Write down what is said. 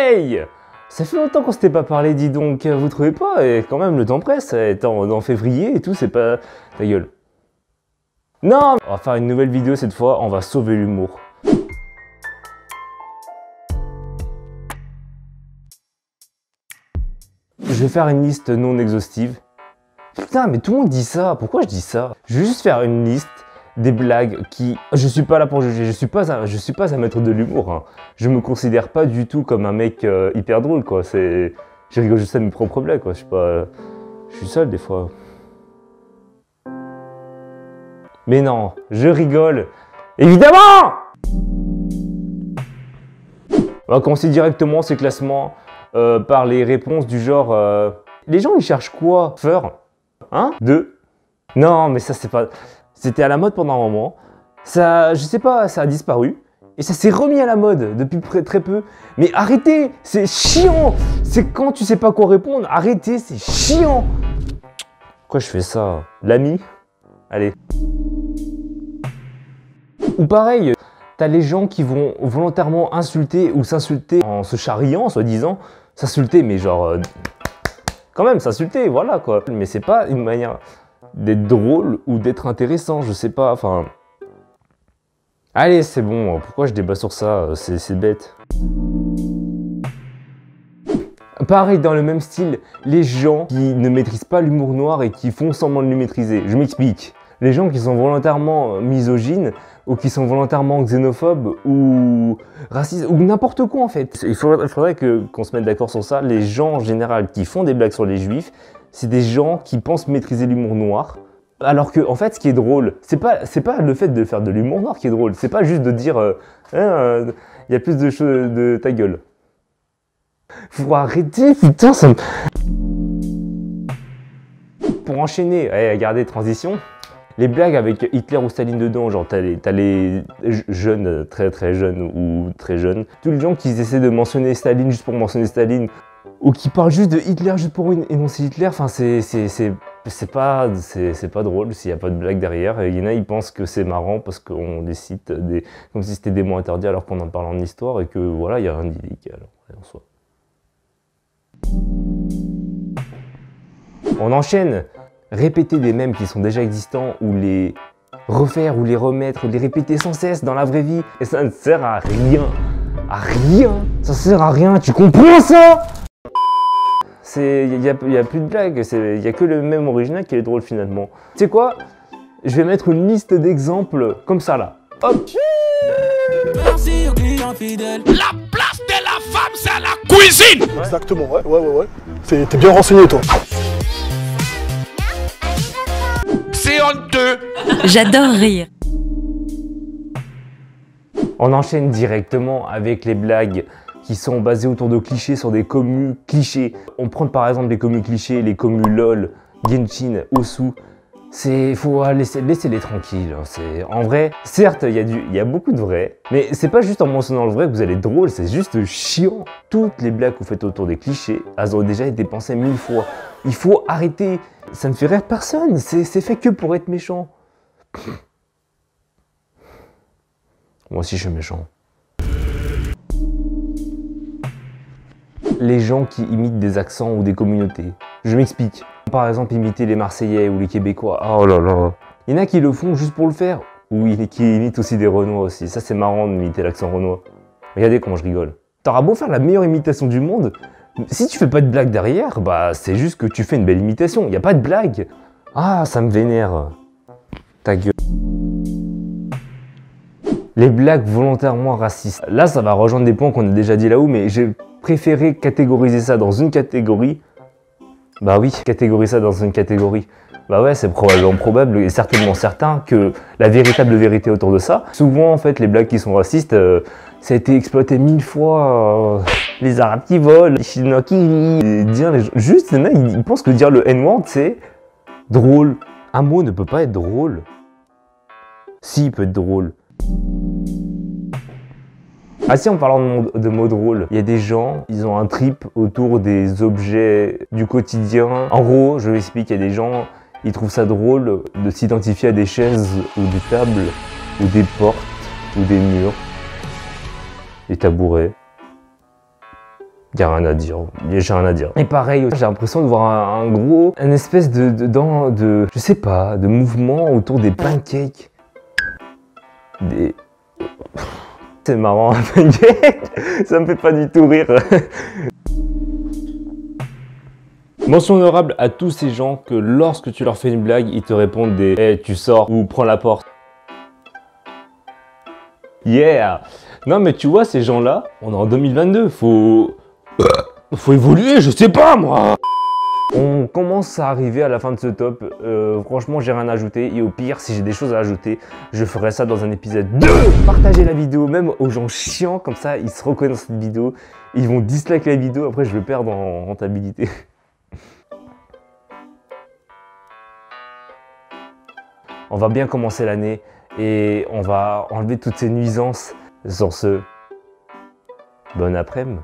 Hey! Ça fait longtemps qu'on s'était pas parlé, dis donc, vous trouvez pas? Et quand même, le temps presse, étant en février et tout, c'est pas... Ta gueule. Non! On va faire une nouvelle vidéo cette fois, on va sauver l'humour. Je vais faire une liste non exhaustive. Putain, mais tout le monde dit ça, pourquoi je dis ça? Je vais juste faire une liste des blagues qui... Je suis pas là pour juger, je suis pas un maître de l'humour. Hein. Je me considère pas du tout comme un mec hyper drôle, quoi. Je rigole juste à mes propres blagues, quoi. Je suis pas... Je suis seul, des fois. Mais non, je rigole. Évidemment! On va commencer directement ces classements par les réponses du genre... Les gens, ils cherchent quoi? Faire? Hein? Deux? Non, mais ça, c'est pas... C'était à la mode pendant un moment. Ça, je sais pas, ça a disparu. Et ça s'est remis à la mode depuis très peu. Mais arrêtez, c'est chiant. C'est quand tu sais pas quoi répondre. Arrêtez, c'est chiant. Pourquoi je fais ça? L'ami? Allez. Ou pareil, t'as les gens qui vont volontairement insulter ou s'insulter en se charriant, soi-disant. S'insulter, mais genre... quand même, s'insulter, voilà quoi. Mais c'est pas une manière... d'être drôle ou d'être intéressant, je sais pas, enfin... Allez, c'est bon, pourquoi je débat sur ça? C'est bête. Pareil, dans le même style, les gens qui ne maîtrisent pas l'humour noir et qui font semblant de le maîtriser. Je m'explique. Les gens qui sont volontairement misogynes ou qui sont volontairement xénophobes ou racistes ou n'importe quoi en fait. Il faudrait qu'on se mette d'accord sur ça. Les gens en général qui font des blagues sur les juifs, c'est des gens qui pensent maîtriser l'humour noir. Alors que, en fait, ce qui est drôle, c'est pas le fait de faire de l'humour noir qui est drôle. C'est pas juste de dire, y a plus de choses de ta gueule. Faut arrêter, putain, ça me... Pour enchaîner, regardez, transition. Les blagues avec Hitler ou Staline dedans, genre t'as les jeunes, très jeunes ou très jeunes. Tous les gens qui essaient de mentionner Staline juste pour mentionner Staline, ou qui parlent juste de Hitler juste pour énoncer Hitler, enfin c'est pas drôle s'il n'y a pas de blague derrière. Il y en a, ils pensent que c'est marrant parce qu'on les cite comme si c'était des mots interdits alors qu'on en parle en histoire et que voilà, il n'y a rien d'illégal en soi. On enchaîne. Répéter des mèmes qui sont déjà existants ou les refaire ou les remettre ou les répéter sans cesse dans la vraie vie et ça ne sert à rien. À rien. Ça sert à rien, tu comprends ça? Il y a plus de blagues, il y a que le mème original qui est drôle finalement. Tu sais quoi? Je vais mettre une liste d'exemples comme ça là. Hop. Merci aux clients fidèles. La place de la femme, c'est la cuisine. Ouais. Exactement, ouais. T'es bien renseigné toi. C'est honteux. J'adore rire. On enchaîne directement avec les blagues qui sont basées autour de clichés sur des commus clichés. On prend par exemple les commus clichés, les commus LOL, Genshin, Osu. Faut laisser-les tranquilles. En vrai, certes, il y a beaucoup de vrai, mais c'est pas juste en mentionnant le vrai que vous allez être drôle, c'est juste chiant. Toutes les blagues que vous faites autour des clichés, elles ont déjà été pensées 1000 fois. Il faut arrêter. Ça ne fait rire personne, c'est fait que pour être méchant. Moi aussi je suis méchant. Les gens qui imitent des accents ou des communautés. Je m'explique. Par exemple, imiter les Marseillais ou les Québécois. Oh là là. Il y en a qui le font juste pour le faire. Ou qui imitent aussi des Renois aussi. Ça c'est marrant d'imiter l'accent Renois. Regardez comment je rigole. T'auras beau faire la meilleure imitation du monde, si tu fais pas de blague derrière, bah c'est juste que tu fais une belle imitation. Il n'y a pas de blague. Ah, ça me vénère. Ta gueule. Les blagues volontairement racistes. Là, ça va rejoindre des points qu'on a déjà dit là-haut, mais j'ai préféré catégoriser ça dans une catégorie. Bah oui, catégoriser ça dans une catégorie. Bah ouais, c'est probablement probable et certainement certain que la véritable vérité autour de ça. Souvent, en fait, les blagues qui sont racistes, ça a été exploité 1000 fois. Les Arabes qui volent, les Chinois qui rient. Dire les gens... Juste, il y en a, ils pensent que dire le N-word, c'est drôle. Un mot ne peut pas être drôle. Si, il peut être drôle. Ah si, en parlant de mots drôles, il y a des gens, ils ont un trip autour des objets du quotidien. En gros, je m'explique, il y a des gens, ils trouvent ça drôle de s'identifier à des chaises ou des tables, ou des portes, ou des murs, des tabourets. Y a rien à dire, j'ai rien à dire. Et pareil, j'ai l'impression de voir un espèce je sais pas, de mouvement autour des pancakes. C'est marrant, un pancake, ça me fait pas du tout rire. Mention honorable à tous ces gens que lorsque tu leur fais une blague, ils te répondent des « Hey, tu sors » ou « Prends la porte ». Yeah! Non mais tu vois, ces gens-là, on est en 2022, faut évoluer, je sais pas moi! On commence à arriver à la fin de ce top, franchement j'ai rien à ajouter et au pire si j'ai des choses à ajouter, je ferai ça dans un épisode 2. Partagez la vidéo même aux gens chiants, comme ça ils se reconnaissent dans cette vidéo, ils vont dislike la vidéo, après je vais perdre en rentabilité. On va bien commencer l'année et on va enlever toutes ces nuisances. Sur ce, bon après-midi.